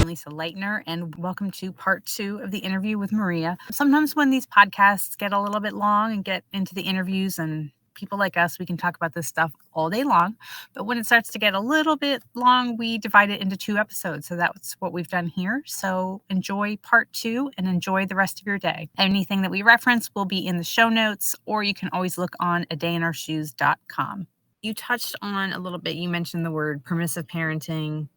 I'm Lisa Leitner, and welcome to part 2 of the interview with Maria. Sometimes when these podcasts get a little bit long and get into the interviews, and people like us, we can talk about this stuff all day long. But when it starts to get a little bit long, we divide it into 2 episodes. So that's what we've done here. So enjoy part 2 and enjoy the rest of your day. Anything that we reference will be in the show notes, or you can always look on adayinourshoes.com. You touched on a little bit, you mentioned the word permissive parenting,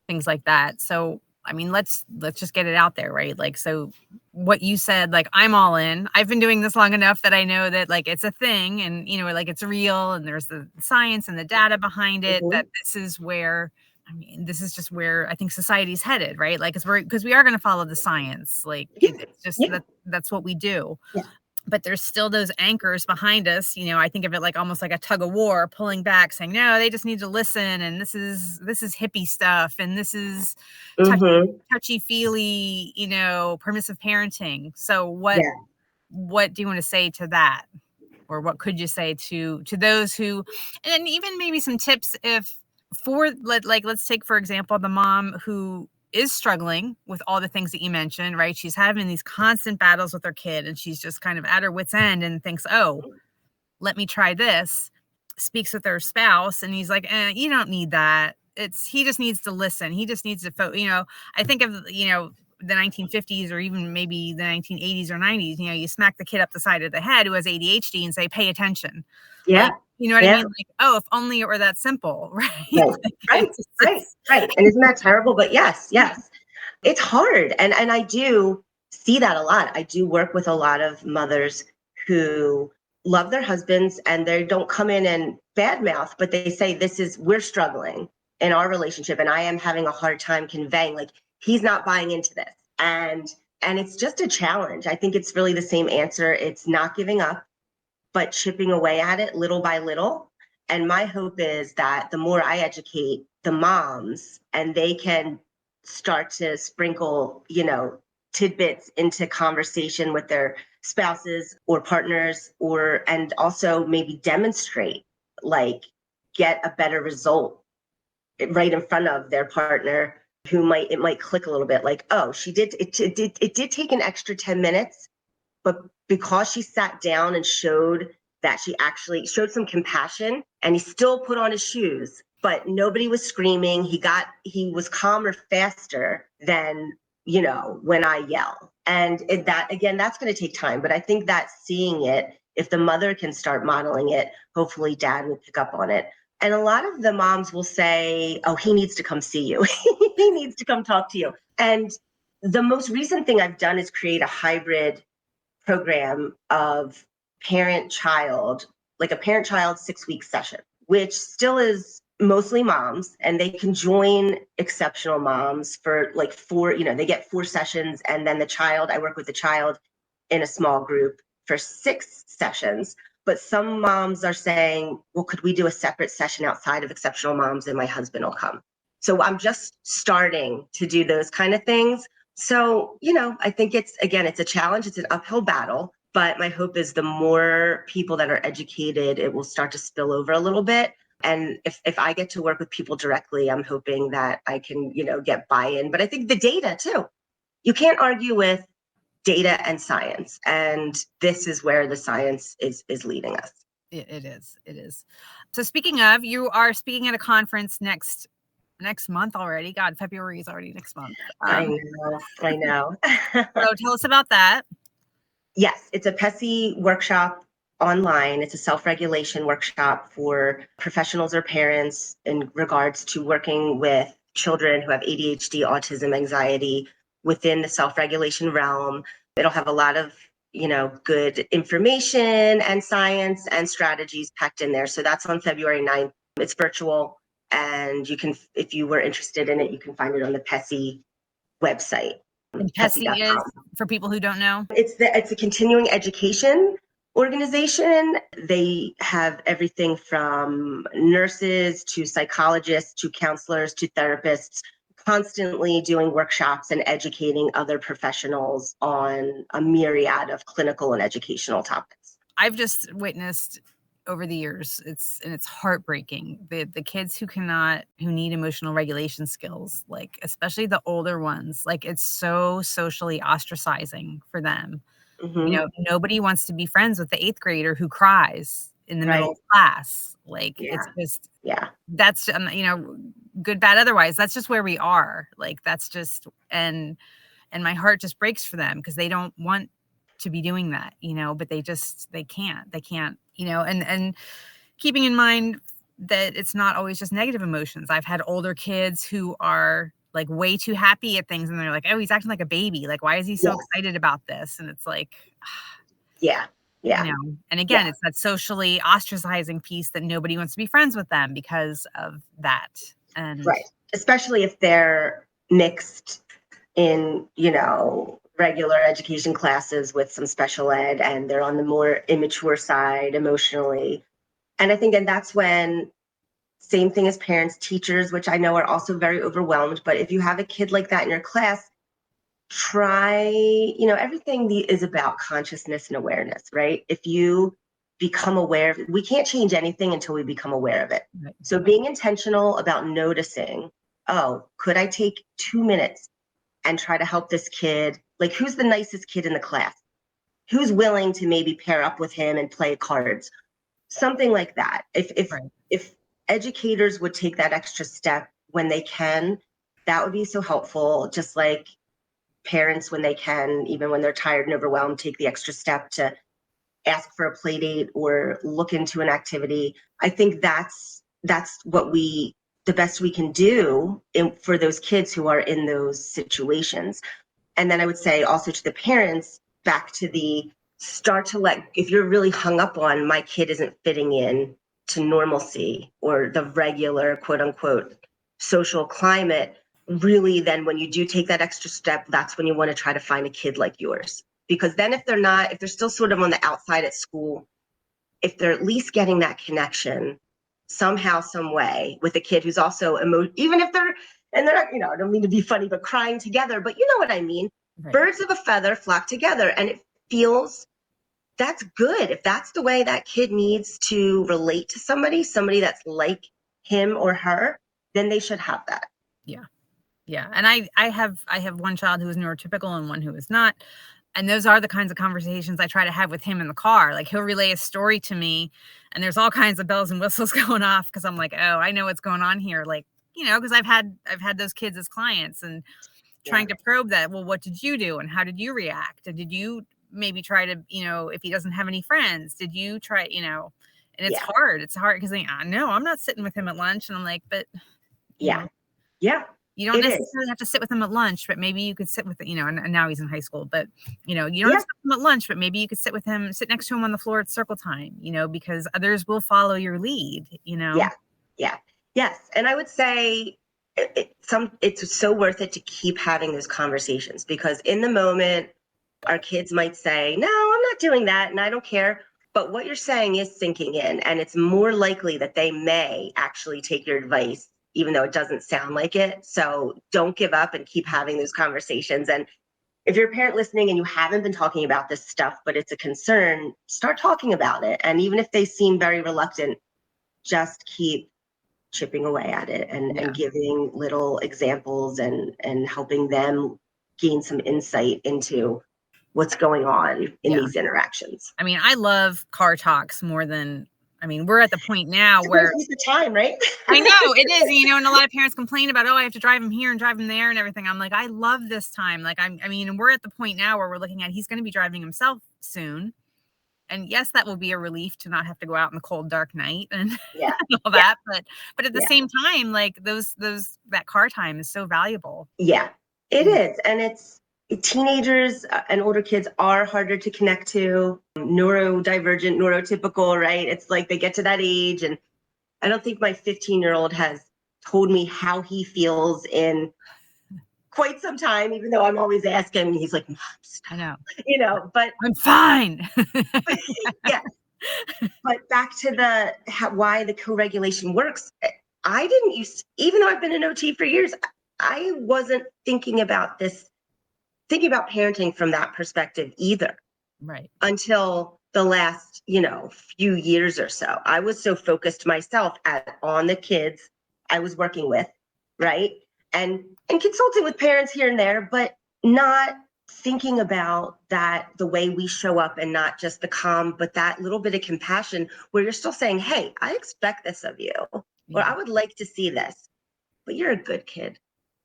things like that. So, I mean, let's just get it out there, right? Like, so what you said, like, I'm all in. I've been doing this long enough that I know that, like, it's a thing and, you know, like, it's real and there's the science and the data behind it, that this is where, I mean, this is just where I think society's headed, right? Like, because we are going to follow the science. Like, it's just that's what we do. Yeah. But there's still those anchors behind us. You know, I think of it like almost like a tug of war, pulling back, saying, no, they just need to listen. And this is hippie stuff. And this is touchy feely, you know, permissive parenting. So what do you want to say to that? Or what could you say to those who, and even maybe some tips let's take, for example, the mom who is struggling with all the things that you mentioned, right? She's having these constant battles with her kid and she's just kind of at her wit's end and thinks, oh, let me try this, speaks with her spouse. And he's like, you don't need that. He just needs to listen. He just needs to, you know, I think of, you know, the 1950s or even maybe the 1980s or 90s, you know, you smack the kid up the side of the head who has ADHD and say, pay attention. Yeah. Like, you know what I mean? Like, oh, if only it were that simple, right? Right. And isn't that terrible? But yes, it's hard. And I do see that a lot. I do work with a lot of mothers who love their husbands and they don't come in and badmouth, but they say, we're struggling in our relationship and I am having a hard time conveying, like, he's not buying into this. And it's just a challenge. I think it's really the same answer. It's not giving up, but chipping away at it little by little. And my hope is that the more I educate the moms and they can start to sprinkle, you know, tidbits into conversation with their spouses or partners, and also maybe demonstrate, like, get a better result right in front of their partner who it might click a little bit, like, oh, it did take an extra 10 minutes, but because she sat down and showed that she actually showed some compassion, and he still put on his shoes, but nobody was screaming. He was calmer faster than, you know, when I yell. And that's going to take time. But I think that seeing it, if the mother can start modeling it, hopefully dad will pick up on it. And a lot of the moms will say, oh, he needs to come see you. He needs to come talk to you. And the most recent thing I've done is create a hybrid program of parent-child, like a parent-child 6-week session, which still is mostly moms, and they can join Exceptional Moms for like 4, you know, they get 4 sessions, and then I work with the child in a small group for 6 sessions. But some moms are saying, well, could we do a separate session outside of Exceptional Moms and my husband will come? So I'm just starting to do those kind of things. So, you know, I think it's a challenge. It's an uphill battle. But my hope is the more people that are educated, it will start to spill over a little bit. And if I get to work with people directly, I'm hoping that I can, you know, get buy-in. But I think the data too. You can't argue with data and science. And this is where the science is leading us. It is. So speaking of, you are speaking at a conference next month already. God, February is already next month. I know. So tell us about that. Yes, it's a PESI workshop online. It's a self-regulation workshop for professionals or parents in regards to working with children who have ADHD, autism, anxiety within the self-regulation realm. It'll have a lot of, you know, good information and science and strategies packed in there. So that's on February 9th. It's virtual, and you can, if you were interested in it, you can find it on the PESI website. And PESI is, for people who don't know? It's a continuing education organization. They have everything from nurses to psychologists to counselors to therapists, constantly doing workshops and educating other professionals on a myriad of clinical and educational topics. I've just witnessed over the years. It's heartbreaking. The kids who need emotional regulation skills, like especially the older ones, like it's so socially ostracizing for them. Mm-hmm. Nobody wants to be friends with the 8th grader who cries in the middle Right. of class. Like Yeah. it's just Yeah. that's good, bad, otherwise. That's just where we are. Like that's just and my heart just breaks for them because they don't want to be doing that, but they can't, and keeping in mind that it's not always just negative emotions. I've had older kids who are like way too happy at things and they're like, oh, he's acting like a baby. Like, why is he so Yes. excited about this? And it's like, Yeah. Yeah. and again, Yeah. it's that socially ostracizing piece that nobody wants to be friends with them because of that. And Right. Especially if they're mixed in, regular education classes with some special ed and they're on the more immature side emotionally. And I think, and that's when, same thing as parents, teachers, which I know are also very overwhelmed. But if you have a kid like that in your class, try, everything is about consciousness and awareness, right? If you become aware, we can't change anything until we become aware of it. right. So being intentional about noticing, oh, could I take 2 minutes and try to help this kid? Like, who's the nicest kid in the class? Who's willing to maybe pair up with him and play cards? Something like that. If Right. if educators would take that extra step when they can, that would be so helpful. Just like parents, when they can, even when they're tired and overwhelmed, take the extra step to ask for a play date or look into an activity. I think that's what the best we can do for those kids who are in those situations. And then I would say also to the parents, back to the start to if you're really hung up on my kid isn't fitting in to normalcy or the regular quote unquote social climate, really then when you do take that extra step, that's when you want to try to find a kid like yours. Because then if they're still sort of on the outside at school, if they're at least getting that connection somehow, some way with a kid who's also even if they're not, I don't mean to be funny, but crying together, but you know what I mean? Right. Birds of a feather flock together, and it feels that's good. If that's the way that kid needs to relate to somebody that's like him or her, then they should have that. Yeah. Yeah. And I have one child who is neurotypical and one who is not. And those are the kinds of conversations I try to have with him in the car. Like he'll relay a story to me and there's all kinds of bells and whistles going off because I'm like, oh, I know what's going on here. Like, because I've had those kids as clients and trying to probe that. Well, what did you do and how did you react? And did you maybe try to, if he doesn't have any friends, did you try, and it's hard. It's hard because no, I'm not sitting with him at lunch. And I'm like, but you know, you don't necessarily have to sit with him at lunch, but maybe you could sit with, and now he's in high school, but you don't have to sit with him at lunch, but maybe you could sit next to him on the floor at circle time, because others will follow your lead, Yeah. Yes. And I would say it's so worth it to keep having those conversations because in the moment, our kids might say, no, I'm not doing that. And I don't care. But what you're saying is sinking in. And it's more likely that they may actually take your advice, even though it doesn't sound like it. So don't give up and keep having those conversations. And if you're a parent listening and you haven't been talking about this stuff, but it's a concern, start talking about it. And even if they seem very reluctant, just keep chipping away at it and giving little examples and helping them gain some insight into what's going on in these interactions. I mean, I love car talks more than, we're at the point now where it's the time, right? I know it is, and a lot of parents complain about, oh, I have to drive him here and drive him there and everything. I'm like, I love this time. Like, and we're at the point now where we're looking at, he's going to be driving himself soon. And yes, that will be a relief to not have to go out in the cold, dark night and all that. But at the same time, like that car time is so valuable. Yeah, it is. And it's teenagers and older kids are harder to connect to, neurodivergent, neurotypical, right? It's like they get to that age. And I don't think my 15-year-old has told me how he feels in quite some time, even though I'm always asking. He's like, Mom, stop. I know. But I'm fine. Yeah. But back to why the co-regulation works. I didn't even though I've been an OT for years, I wasn't thinking about parenting from that perspective either. Right. Until the last, few years or so. I was so focused myself on the kids I was working with, right? And consulting with parents here and there, but not thinking about that the way we show up, and not just the calm, but that little bit of compassion where you're still saying, hey, I expect this of you, or Yeah. I would like to see this, but you're a good kid.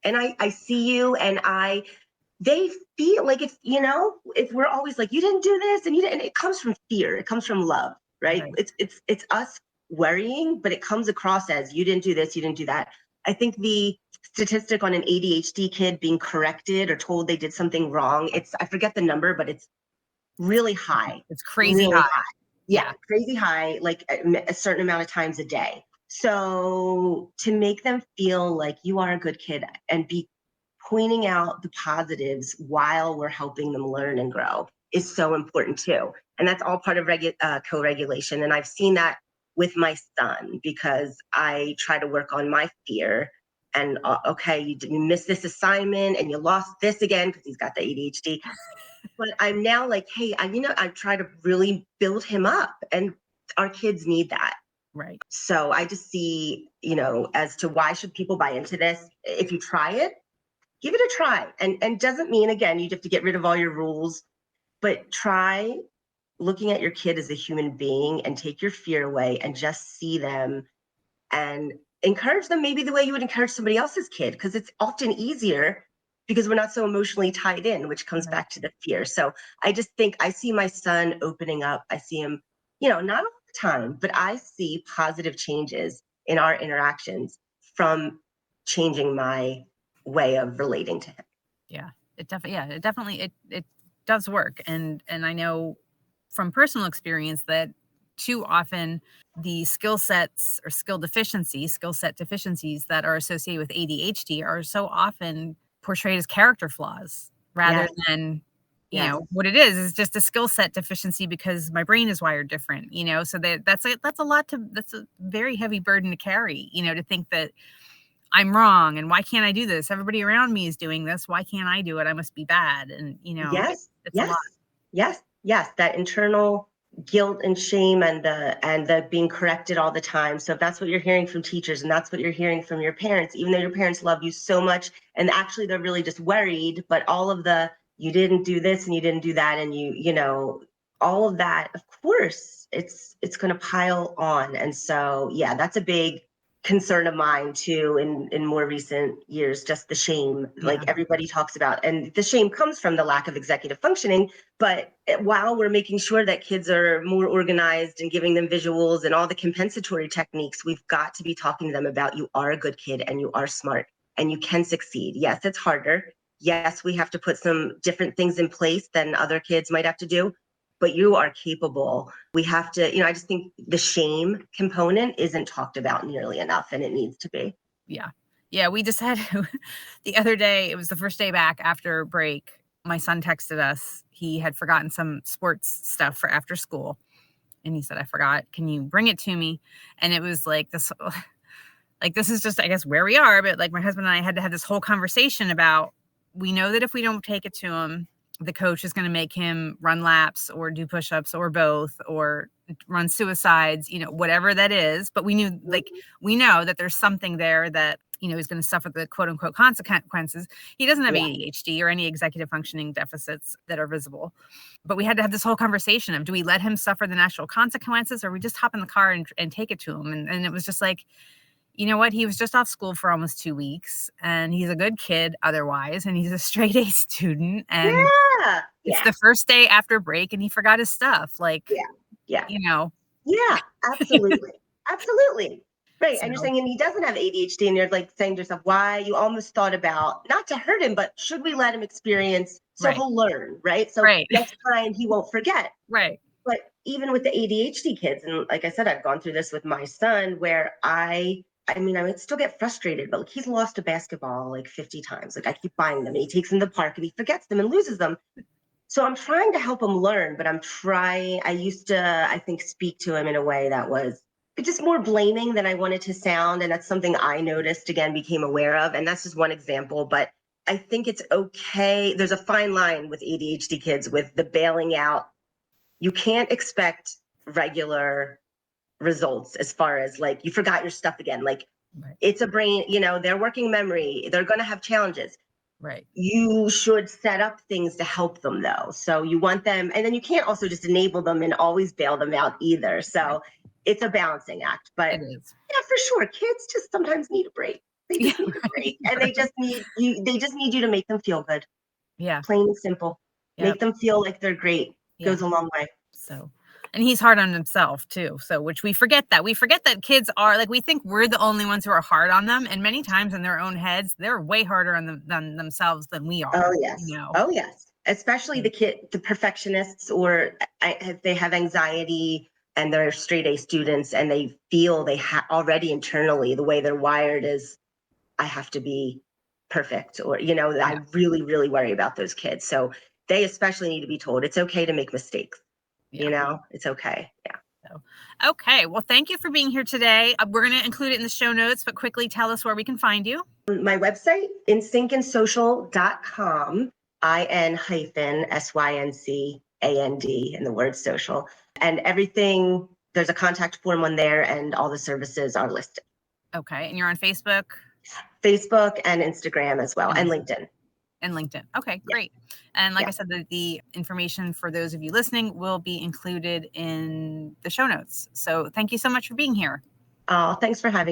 And I see you, and they feel like, if we're always like, you didn't do this and you didn't, it comes from fear, it comes from love, right? Right. It's us worrying, but it comes across as, you didn't do this, you didn't do that. I think the statistic on an ADHD kid being corrected or told they did something wrong, I forget the number, but it's really high. It's crazy Really high. high. Yeah, Yeah. crazy high, like a certain amount of times a day. So to make them feel like you are a good kid and be pointing out the positives while we're helping them learn and grow is so important too. And that's all part of co-regulation. And I've seen that with my son, because I try to work on my fear. And okay, you missed this assignment and you lost this again because he's got the ADHD. But I'm now like, hey, I try to really build him up, and our kids need that. Right. So I just see, as to why should people buy into this? If you try it, give it a try. And doesn't mean, again, you have to get rid of all your rules, but try looking at your kid as a human being and take your fear away and just see them and encourage them maybe the way you would encourage somebody else's kid, because it's often easier because we're not so emotionally tied in, which comes Right. back to the fear. So I just think I see my son opening up. I see him, not all the time, but I see positive changes in our interactions from changing my way of relating to him. Yeah. It definitely it does work. And I know from personal experience that too often the skill set deficiencies that are associated with ADHD are so often portrayed as character flaws rather Yes, than, yes, what it is just a skill set deficiency because my brain is wired different, so that's a very heavy burden to carry, to think that I'm wrong and why can't I do this? Everybody around me is doing this. Why can't I do it? I must be bad. And, yes, it's a yes, lot. yes, yes. That internal guilt and shame, and the being corrected all the time. So if that's what you're hearing from teachers, and that's what you're hearing from your parents, even though your parents love you so much, and actually they're really just worried, but all of the, you didn't do this and you didn't do that, and all of that, of course, it's going to pile on. And so, yeah, that's a big concern of mine too, in more recent years, just the shame, like Yeah. everybody talks about. And the shame comes from the lack of executive functioning. But while we're making sure that kids are more organized and giving them visuals and all the compensatory techniques, we've got to be talking to them about, you are a good kid and you are smart and you can succeed. Yes, it's harder. Yes, we have to put some different things in place than other kids might have to do, but you are capable. We have to, I just think the shame component isn't talked about nearly enough, and it needs to be. Yeah. Yeah. We just had the other day, it was the first day back after break. My son texted us. He had forgotten some sports stuff for after school. And he said, I forgot. Can you bring it to me? And it was like this, like, this is just, I guess, where we are. But like my husband and I had to have this whole conversation about, we know that if we don't take it to him, the coach is going to make him run laps or do push-ups or both, or run suicides, whatever that is. But we know that there's something there that, he's going to suffer the quote unquote consequences. He doesn't have Yeah. ADHD or any executive functioning deficits that are visible. But we had to have this whole conversation of, do we let him suffer the natural consequences, or we just hop in the car and take it to him? And it was just like, you know what? He was just off school for almost 2 weeks, and he's a good kid otherwise, and he's a straight A student. And Yeah. it's Yeah. the first day after break, and he forgot his stuff. Like, Yeah. Yeah. you know, Yeah. Absolutely. Absolutely. Right. And you're so saying, and he doesn't have ADHD, and you're like saying to yourself, why? You almost thought about, not to hurt him, but should we let him experience so right, he'll learn, right? So right, next time he won't forget. right, But even with the ADHD kids, and like I said, I've gone through this with my son, where I mean, I would still get frustrated, but like, he's lost a basketball like 50 times. Like, I keep buying them, and he takes them to the park and he forgets them and loses them. So I'm trying to help him learn, but I used to, I think, speak to him in a way that was just more blaming than I wanted to sound. And that's something I noticed, again, became aware of. And that's just one example. But I think it's okay. There's a fine line with ADHD kids, with the bailing out you can't expect regular results as far as like you forgot your stuff again. Like Right. it's a brain, they're working memory. They're going to have challenges. Right. You should set up things to help them though. So you want them, and then you can't also just enable them and always bail them out either. So Right. it's a balancing act. But It is. yeah, for sure, kids just sometimes need a break. They just Yeah, need a right, break, and right. they just need you to make them feel good. Yeah. Plain and simple. Yep. Make them feel like they're great. Yeah. Goes a long way. So, and he's hard on himself too. So, which we forget that kids are like, we think we're the only ones who are hard on them. And many times in their own heads, they're way harder on them than themselves than we are. Oh yes. Oh yes. Especially the perfectionists, or if they have anxiety and they're straight A students and they feel they already internally the way they're wired is, I have to be perfect, or I really, really worry about those kids. So they especially need to be told it's okay to make mistakes. It's okay. Yeah. So, okay. Well, thank you for being here today. We're going to include it in the show notes, but quickly tell us where we can find you. My website, insyncand.social.com, IN-SYNCAND and the word social. And everything, there's a contact form on there and all the services are listed. Okay. And you're on Facebook? Facebook and Instagram as well, and LinkedIn. And LinkedIn. Okay, great. And like I said, the information for those of you listening will be included in the show notes. So thank you so much for being here. Oh, thanks for having me.